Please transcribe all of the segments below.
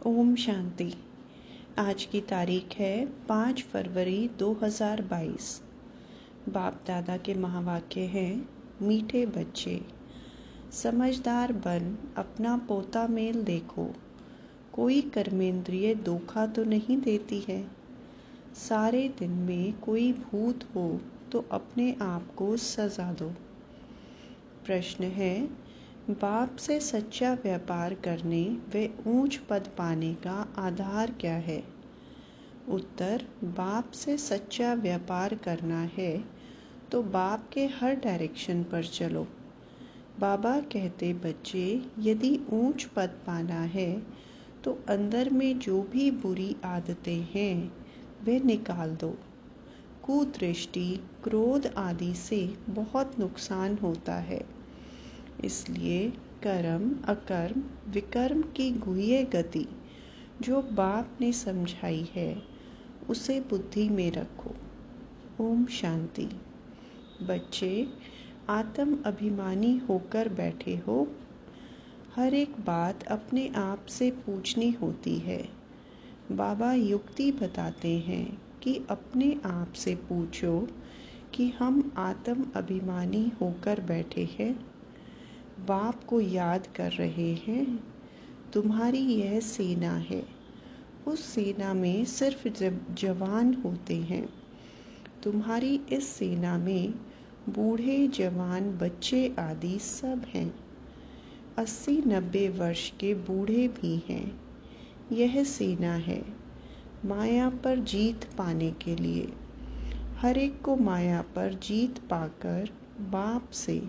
ओम शांति। आज की तारीख है 5 फरवरी 2022। बाप दादा के महावाक्य हैं, मीठे बच्चे समझदार बन अपना पोता मेल देखो। कोई कर्मेंद्रिय धोखा तो नहीं देती है। सारे दिन में कोई भूत हो तो अपने आप को सजा दो। प्रश्न है, बाप से सच्चा व्यापार करने व ऊंच पद पाने का आधार क्या है? उत्तर, बाप से सच्चा व्यापार करना है तो बाप के हर डायरेक्शन पर चलो। बाबा कहते, बच्चे यदि ऊंच पद पाना है तो अंदर में जो भी बुरी आदतें हैं वे निकाल दो। कुदृष्टि, क्रोध आदि से बहुत नुकसान होता है। इसलिए कर्म, अकर्म, विकर्म की गुह्य गति जो बाप ने समझाई है उसे बुद्धि में रखो। ओम शांति। बच्चे आत्म अभिमानी होकर बैठे हो। हर एक बात अपने आप से पूछनी होती है। बाबा युक्ति बताते हैं कि अपने आप से पूछो कि हम आत्म अभिमानी होकर बैठे हैं। बाप को याद कर रहे हैं। तुम्हारी यह सेना है। उस सेना में सिर्फ जवान होते हैं। तुम्हारी इस सेना में बूढ़े, जवान, बच्चे आदि सब हैं। 80-90 वर्ष के बूढ़े भी हैं। यह सेना है माया पर जीत पाने के लिए। हर एक को माया पर जीत पाकर बाप से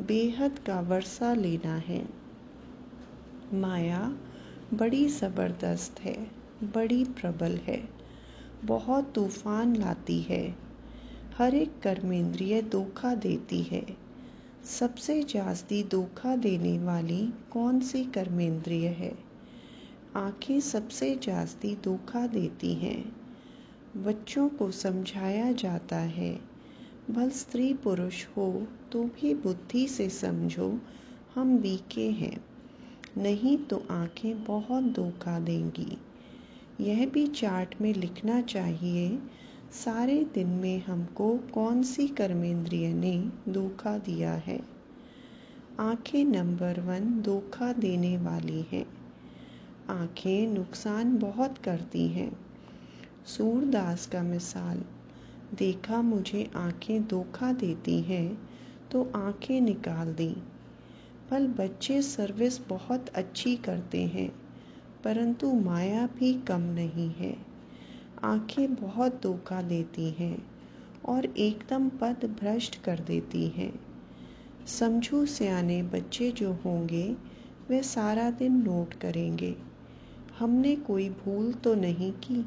बेहद का वर्षा लेना है। माया बड़ी ज़बरदस्त है, बड़ी प्रबल है, बहुत तूफान लाती है। हर एक कर्मेंद्रिय धोखा देती है। सबसे जास्ती धोखा देने वाली कौन सी कर्मेंद्रिय है? आँखें सबसे जास्ती धोखा देती हैं। बच्चों को समझाया जाता है, भल स्त्री पुरुष हो तो भी बुद्धि से समझो हम वीके हैं, नहीं तो आँखें बहुत धोखा देंगी। यह भी चार्ट में लिखना चाहिए, सारे दिन में हमको कौन सी कर्मेंद्रिय ने धोखा दिया है। आँखें नंबर 1 धोखा देने वाली हैं। आँखें नुकसान बहुत करती हैं। सूरदास का मिसाल, देखा मुझे आँखें धोखा देती हैं तो आँखें निकाल दी। भल बच्चे सर्विस बहुत अच्छी करते हैं, परंतु माया भी कम नहीं है। आँखें बहुत धोखा देती हैं और एकदम पद भ्रष्ट कर देती हैं। समझू सियाने बच्चे जो होंगे वे सारा दिन नोट करेंगे, हमने कोई भूल तो नहीं की।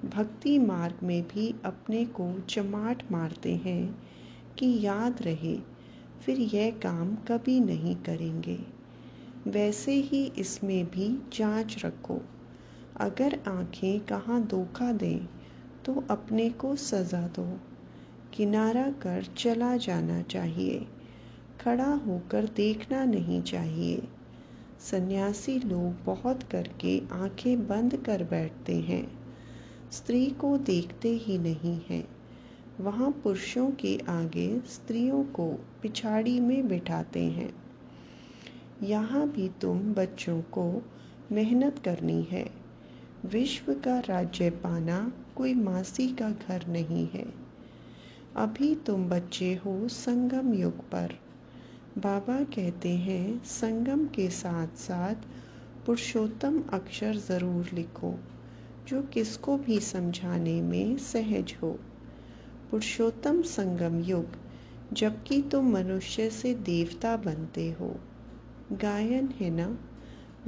भक्ति मार्ग में भी अपने को चमाट मारते हैं कि याद रहे, फिर यह काम कभी नहीं करेंगे। वैसे ही इसमें भी जांच रखो। अगर आँखें कहाँ धोखा दें तो अपने को सजा दो। किनारा कर चला जाना चाहिए, खड़ा होकर देखना नहीं चाहिए। सन्यासी लोग बहुत करके आँखें बंद कर बैठते हैं, स्त्री को देखते ही नहीं हैं। वहाँ पुरुषों के आगे स्त्रियों को पिछाड़ी में बिठाते हैं। यहाँ भी तुम बच्चों को मेहनत करनी है। विश्व का राज्य पाना कोई मासी का घर नहीं है। अभी तुम बच्चे हो संगम युग पर। बाबा कहते हैं, संगम के साथ साथ पुरुषोत्तम अक्षर ज़रूर लिखो जो किसको भी समझाने में सहज हो। पुरुषोत्तम संगम युग, जबकि तुम मनुष्य से देवता बनते हो। गायन है ना,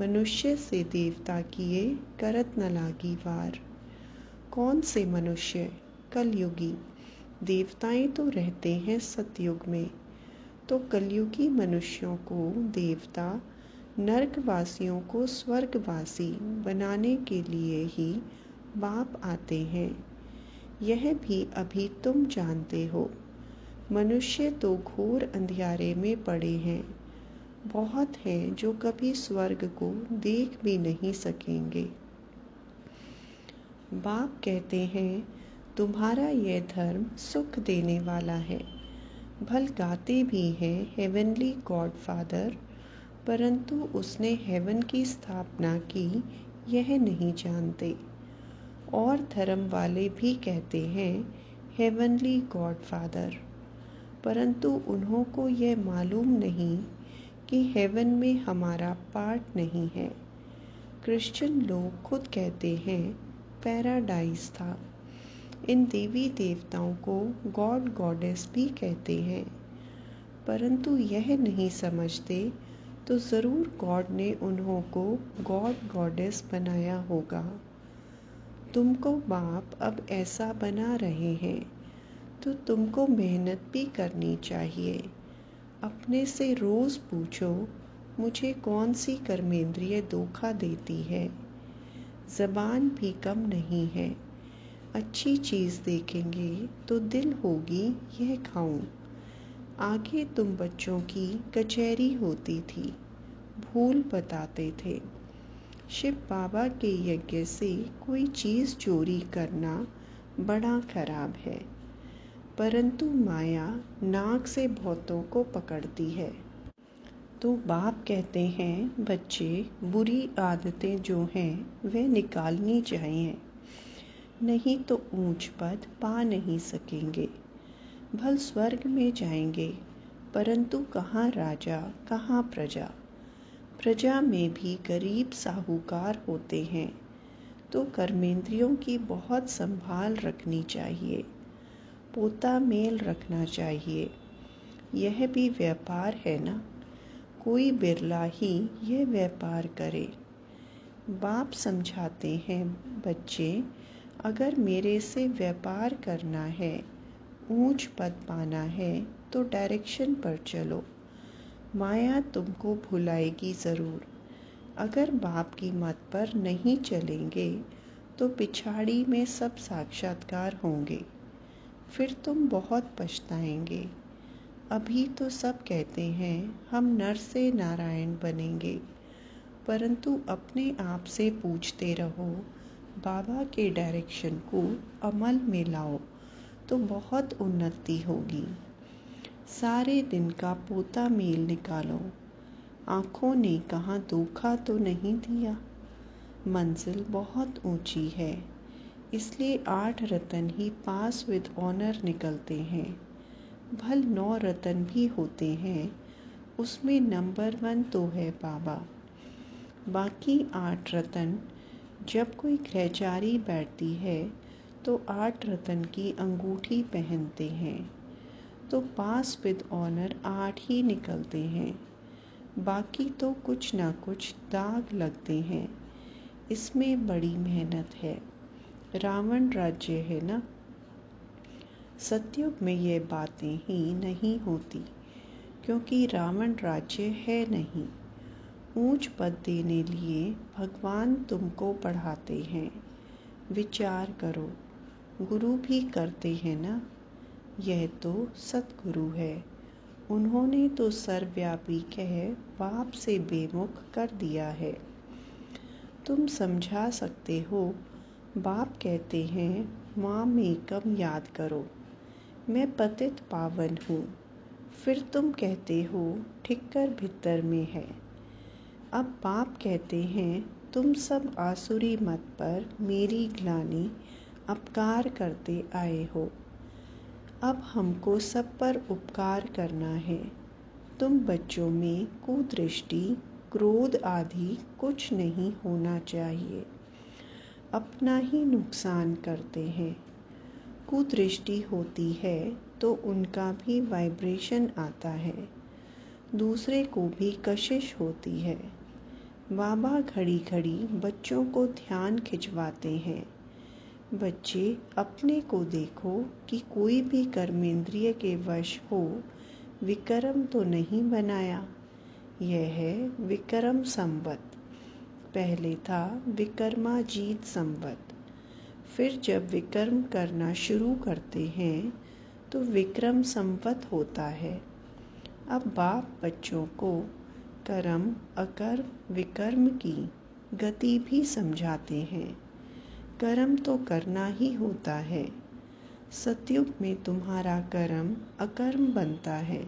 मनुष्य से देवता किए करत न लागी वार। कौन से मनुष्य? कलयुगी। देवताएं तो रहते हैं सतयुग में, तो कलयुगी मनुष्यों को देवता, नरकवासियों को स्वर्गवासी बनाने के लिए ही बाप आते हैं। यह भी अभी तुम जानते हो। मनुष्य तो घोर अंधियारे में पड़े हैं। बहुत हैं जो कभी स्वर्ग को देख भी नहीं सकेंगे। बाप कहते हैं, तुम्हारा यह धर्म सुख देने वाला है। भल गाते भी हैं हेवनली गॉड फादर, परंतु उसने हेवन की स्थापना की यह नहीं जानते। और धर्म वाले भी कहते हैं हेवनली गॉड फादर, परंतु उन्हों को यह मालूम नहीं कि हेवन में हमारा पार्ट नहीं है। क्रिश्चियन लोग खुद कहते हैं पैराडाइज था। इन देवी देवताओं को गॉड गॉडेस भी कहते हैं, परंतु यह नहीं समझते तो ज़रूर गॉड ने उन्हों को गॉड गॉडेस बनाया होगा। तुमको बाप अब ऐसा बना रहे हैं तो तुमको मेहनत भी करनी चाहिए। अपने से रोज़ पूछो, मुझे कौन सी कर्मेंद्रिय धोखा देती है। ज़बान भी कम नहीं है। अच्छी चीज़ देखेंगे तो दिल होगी यह खाऊं। आगे तुम बच्चों की कचहरी होती थी, भूल बताते थे। शिव बाबा के यज्ञ से कोई चीज़ चोरी करना बड़ा खराब है, परंतु माया नाक से बहुतों को पकड़ती है। तो बाप कहते हैं, बच्चे बुरी आदतें जो हैं वे निकालनी चाहिए, नहीं तो ऊंच पद पा नहीं सकेंगे। भल स्वर्ग में जाएंगे, परंतु कहाँ राजा कहाँ प्रजा। प्रजा में भी गरीब साहूकार होते हैं, तो कर्मेंद्रियों की बहुत संभाल रखनी चाहिए। पोता मेल रखना चाहिए। यह भी व्यापार है ना, कोई बिरला ही यह व्यापार करे। बाप समझाते हैं, बच्चे अगर मेरे से व्यापार करना है, ऊंच पद पाना है तो डायरेक्शन पर चलो। माया तुमको भुलाएगी ज़रूर। अगर बाप की मत पर नहीं चलेंगे तो पिछाड़ी में सब साक्षात्कार होंगे, फिर तुम बहुत पछताएंगे। अभी तो सब कहते हैं हम नर से नारायण बनेंगे, परंतु अपने आप से पूछते रहो, बाबा के डायरेक्शन को अमल में लाओ तो बहुत उन्नति होगी। सारे दिन का पोता मेल निकालो। आँखों ने कहाँ धोखा तो नहीं दिया। मंजिल बहुत ऊंची है, इसलिए 8 रतन ही पास विद ऑनर निकलते हैं। भल 9 रतन भी होते हैं, उसमें नंबर 1 तो है बाबा। बाकी 8 रतन जब कोई ग्रहचारी बैठती है तो 8 रतन की अंगूठी पहनते हैं, तो पास विद ऑनर 8 ही निकलते हैं। बाकी तो कुछ ना कुछ दाग लगते हैं। इसमें बड़ी मेहनत है। रावण राज्य है ना। सतयुग में ये बातें ही नहीं होती, क्योंकि रावण राज्य है नहीं। ऊंच पद देने लिए भगवान तुमको पढ़ाते हैं। विचार करो, गुरु भी करते हैं ना। यह तो सतगुरु है, उन्होंने तो सर्वव्यापी कह बाप से बेमुख कर दिया है। तुम समझा सकते हो। बाप कहते हैं, माँ में कम याद करो, मैं पतित पावन हूँ। फिर तुम कहते हो ठिक्कर भीतर में है। अब बाप कहते हैं, तुम सब आसुरी मत पर मेरी ग्लानि अपकार करते आए हो। अब हमको सब पर उपकार करना है। तुम बच्चों में कुदृष्टि क्रोध आदि कुछ नहीं होना चाहिए, अपना ही नुकसान करते हैं। कुदृष्टि होती है तो उनका भी वाइब्रेशन आता है, दूसरे को भी कशिश होती है। बाबा घड़ी घड़ी बच्चों को ध्यान खिंचवाते हैं। बच्चे अपने को देखो कि कोई भी कर्मेंद्रिय के वश हो, विक्रम तो नहीं बनाया। यह है विक्रम संवत। पहले था विक्रमाजीत संवत। फिर जब विक्रम करना शुरू करते हैं तो विक्रम संवत होता है। अब बाप बच्चों को कर्म अकर्म विकर्म की गति भी समझाते हैं। कर्म तो करना ही होता है। सतयुग में तुम्हारा कर्म अकर्म बनता है।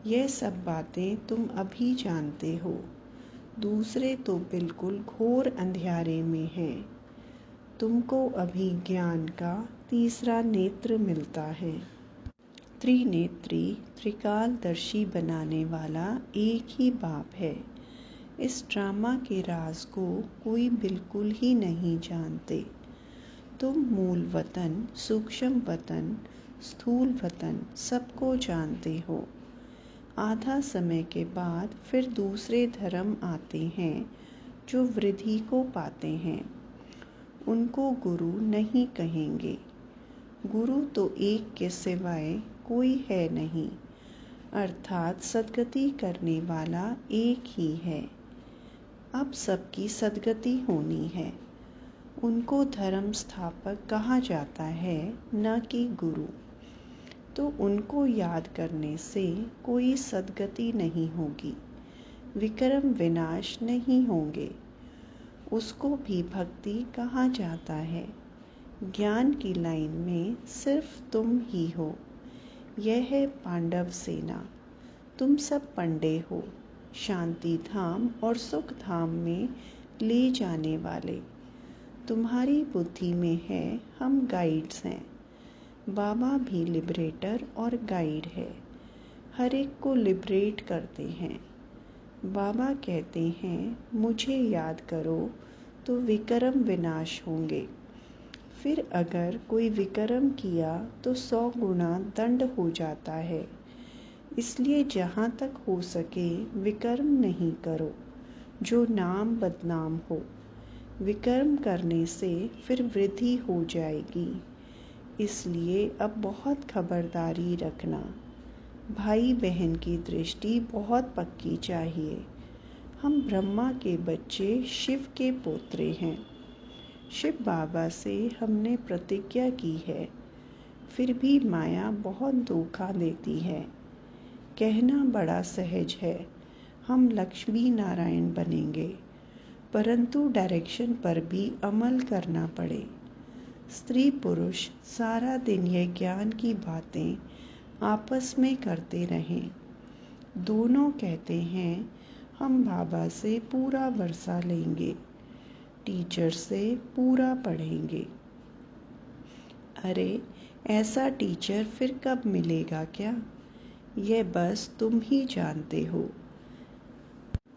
यह सब बातें तुम अभी जानते हो। दूसरे तो बिल्कुल घोर अंधियारे में हैं। तुमको अभी ज्ञान का तीसरा नेत्र मिलता है। त्रिनेत्री त्रिकालदर्शी बनाने वाला एक ही बाप है। इस ड्रामा के राज को कोई बिल्कुल ही नहीं जानते। तुम मूल वतन, सूक्ष्म वतन, स्थूल वतन सबको जानते हो। आधा समय के बाद फिर दूसरे धर्म आते हैं जो वृद्धि को पाते हैं। उनको गुरु नहीं कहेंगे। गुरु तो एक के सिवाय कोई है नहीं, अर्थात सद्गति करने वाला एक ही है। अब सबकी सद्गति होनी है। उनको धर्म स्थापक कहा जाता है, न कि गुरु। तो उनको याद करने से कोई सद्गति नहीं होगी, विक्रम विनाश नहीं होंगे। उसको भी भक्ति कहा जाता है। ज्ञान की लाइन में सिर्फ तुम ही हो। यह है पांडव सेना। तुम सब पंडे हो, शांति धाम और सुख धाम में ले जाने वाले। तुम्हारी बुद्धि में है हम गाइड्स हैं। बाबा भी लिबरेटर और गाइड है। हर एक को लिबरेट करते हैं। बाबा कहते हैं मुझे याद करो तो विक्रम विनाश होंगे। फिर अगर कोई विक्रम किया तो 100 गुना दंड हो जाता है। इसलिए जहाँ तक हो सके विक्रम नहीं करो, जो नाम बदनाम हो। विक्रम करने से फिर वृद्धि हो जाएगी। इसलिए अब बहुत खबरदारी रखना। भाई बहन की दृष्टि बहुत पक्की चाहिए। हम ब्रह्मा के बच्चे, शिव के पोत्रे हैं। शिव बाबा से हमने प्रतिज्ञा की है, फिर भी माया बहुत धोखा देती है। कहना बड़ा सहज है, हम लक्ष्मी नारायण बनेंगे, परंतु डायरेक्शन पर भी अमल करना पड़े। स्त्री पुरुष सारा दिन यह ज्ञान की बातें आपस में करते रहें। दोनों कहते हैं हम बाबा से पूरा वर्षा लेंगे, टीचर से पूरा पढ़ेंगे। अरे ऐसा टीचर फिर कब मिलेगा क्या? यह बस तुम ही जानते हो।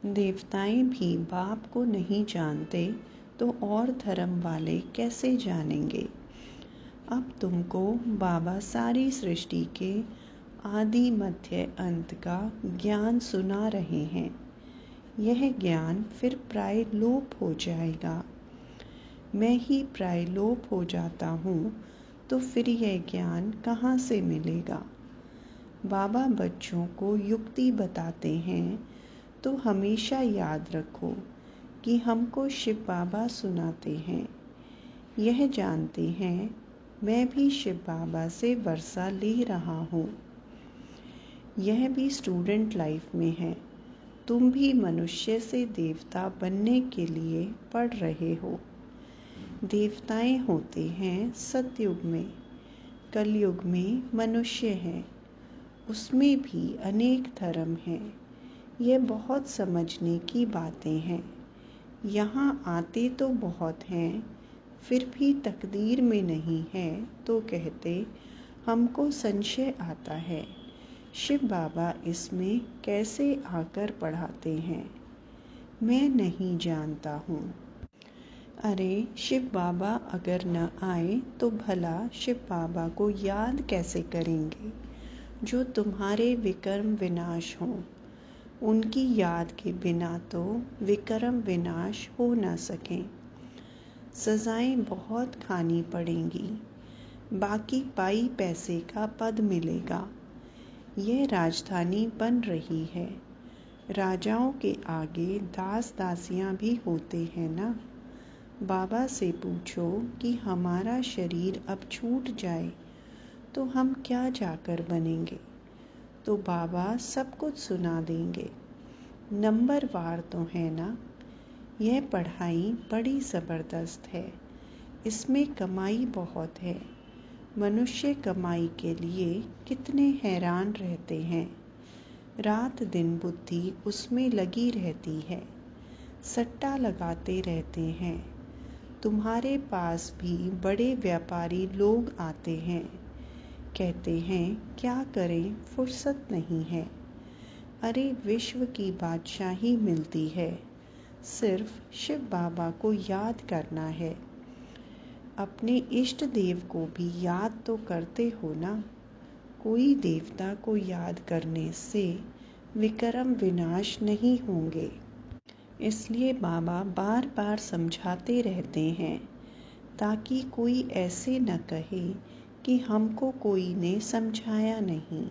देवताएं भी बाप को नहीं जानते तो और धर्म वाले कैसे जानेंगे? अब तुमको बाबा सारी सृष्टि के आदि मध्य अंत का ज्ञान सुना रहे हैं। यह ज्ञान फिर प्राय लोप हो जाएगा। मैं ही प्राय लोप हो जाता हूँ तो फिर यह ज्ञान कहाँ से मिलेगा? बाबा बच्चों को युक्ति बताते हैं तो हमेशा याद रखो कि हमको शिव बाबा सुनाते हैं। यह जानते हैं मैं भी शिव बाबा से वर्षा ले रहा हूँ। यह भी स्टूडेंट लाइफ में है। तुम भी मनुष्य से देवता बनने के लिए पढ़ रहे हो। देवताएं होते हैं सतयुग में, कलयुग में मनुष्य हैं। उसमें भी अनेक धर्म हैं। यह बहुत समझने की बातें हैं। यहाँ आते तो बहुत हैं, फिर भी तकदीर में नहीं है तो कहते हमको संशय आता है शिव बाबा इसमें कैसे आकर पढ़ाते हैं। मैं नहीं जानता हूँ। अरे शिव बाबा अगर न आए तो भला शिव बाबा को याद कैसे करेंगे जो तुम्हारे विक्रम विनाश हों। उनकी याद के बिना तो विक्रम विनाश हो न सकें। सजाएं बहुत खानी पड़ेंगी, बाकी पाई पैसे का पद मिलेगा। यह राजधानी बन रही है। राजाओं के आगे दास दासियां भी होते हैं ना। बाबा से पूछो कि हमारा शरीर अब छूट जाए तो हम क्या जाकर बनेंगे, तो बाबा सब कुछ सुना देंगे। नंबरवार तो है ना। यह पढ़ाई बड़ी ज़बरदस्त है। इसमें कमाई बहुत है। मनुष्य कमाई के लिए कितने हैरान रहते हैं। रात दिन बुद्धि उसमें लगी रहती है। सट्टा लगाते रहते हैं। तुम्हारे पास भी बड़े व्यापारी लोग आते हैं। कहते हैं क्या करें, फुर्सत नहीं है। अरे विश्व की बादशाही मिलती है। सिर्फ शिव बाबा को याद करना है। अपने इष्ट देव को भी याद तो करते हो ना। कोई देवता को याद करने से विक्रम विनाश नहीं होंगे। इसलिए बाबा बार बार समझाते रहते हैं ताकि कोई ऐसे न कहे कि हमको कोई ने समझाया नहीं।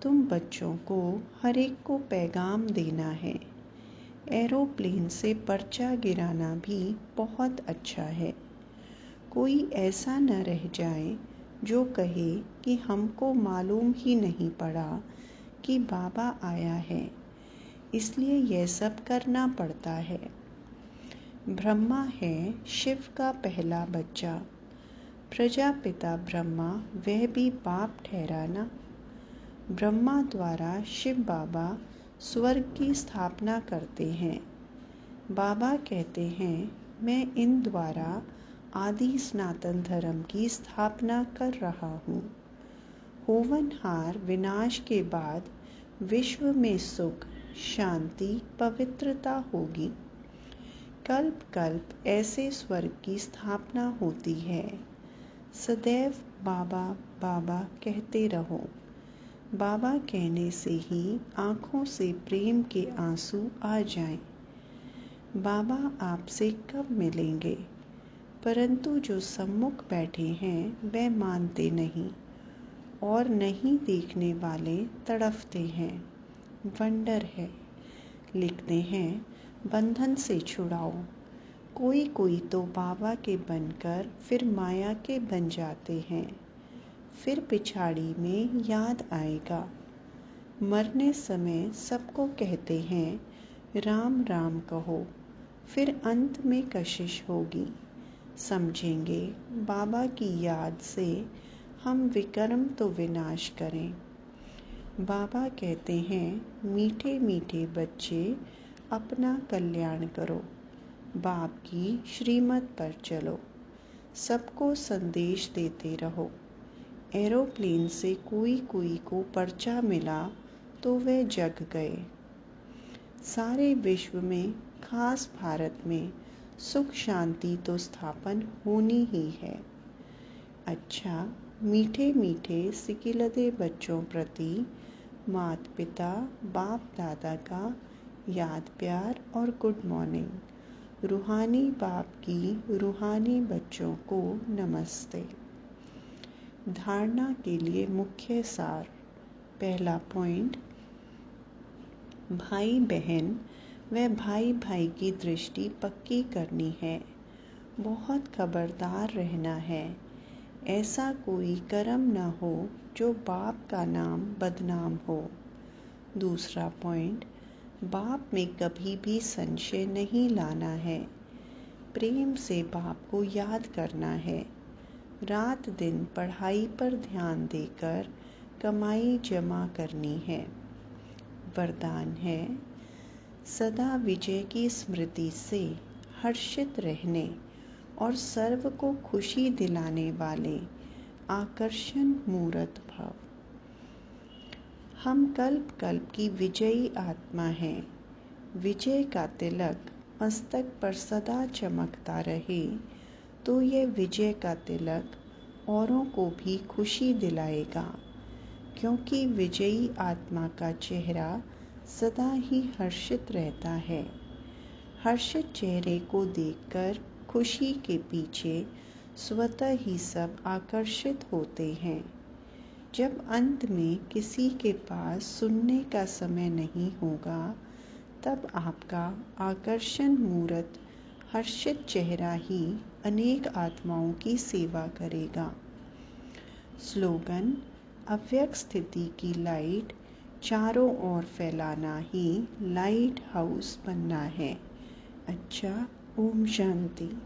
तुम बच्चों को हर एक को पैगाम देना है। एरोप्लेन से पर्चा गिराना भी बहुत अच्छा है। कोई ऐसा न रह जाए जो कहे कि हमको मालूम ही नहीं पड़ा कि बाबा आया है, इसलिए यह सब करना पड़ता है। ब्रह्मा है शिव का पहला बच्चा। प्रजापिता ब्रह्मा वह भी बाप ठहरा ना। ब्रह्मा द्वारा शिव बाबा स्वर्ग की स्थापना करते हैं। बाबा कहते हैं मैं इन द्वारा आदि सनातन धर्म की स्थापना कर रहा हूँ। होवनहार विनाश के बाद विश्व में सुख, शांति, पवित्रता होगी। कल्प कल्प ऐसे स्वर्ग की स्थापना होती है। सदैव बाबा बाबा कहते रहो। बाबा कहने से ही आँखों से प्रेम के आंसू आ जाएं। बाबा आपसे कब मिलेंगे? परंतु जो सम्मुख बैठे हैं वह मानते नहीं और नहीं देखने वाले तड़फते हैं। वंडर है। लिखते हैं बंधन से छुड़ाओ। कोई कोई तो बाबा के बनकर फिर माया के बन जाते हैं। फिर पिछाड़ी में याद आएगा। मरने समय सबको कहते हैं राम राम कहो। फिर अंत में कशिश होगी। समझेंगे बाबा की याद से हम विक्रम तो विनाश करें। बाबा कहते हैं मीठे मीठे बच्चे अपना कल्याण करो। बाप की श्रीमत पर चलो। सबको संदेश देते रहो। एरोप्लेन से कोई कोई को पर्चा मिला तो वे जग गए। सारे विश्व में खास भारत में सुख शांति तो स्थापन होनी ही है। अच्छा, मीठे मीठे सिकिलदे बच्चों प्रति माता पिता बाप दादा का याद प्यार और गुड मॉर्निंग। रूहानी बाप की रूहानी बच्चों को नमस्ते। धारणा के लिए मुख्य सार। पहला पॉइंट, भाई बहन व भाई भाई की दृष्टि पक्की करनी है। बहुत खबरदार रहना है। ऐसा कोई कर्म न हो जो बाप का नाम बदनाम हो। दूसरा पॉइंट, बाप में कभी भी संशय नहीं लाना है। प्रेम से बाप को याद करना है। रात दिन पढ़ाई पर ध्यान देकर कमाई जमा करनी है। वरदान है सदा विजय की स्मृति से हर्षित रहने और सर्व को खुशी दिलाने वाले आकर्षण मूर्त भव। हम कल्प कल्प की विजयी आत्मा हैं। विजय का तिलक मस्तक पर सदा चमकता रहे तो यह विजय का तिलक औरों को भी खुशी दिलाएगा, क्योंकि विजयी आत्मा का चेहरा सदा ही हर्षित रहता है। हर्षित चेहरे को देखकर खुशी के पीछे स्वतः ही सब आकर्षित होते हैं। जब अंत में किसी के पास सुनने का समय नहीं होगा, तब आपका आकर्षण मूर्त हर्षित चेहरा ही अनेक आत्माओं की सेवा करेगा। स्लोगन, अव्यक्त स्थिति की लाइट चारों ओर फैलाना ही लाइट हाउस बनना है। अच्छा, ओम शांति।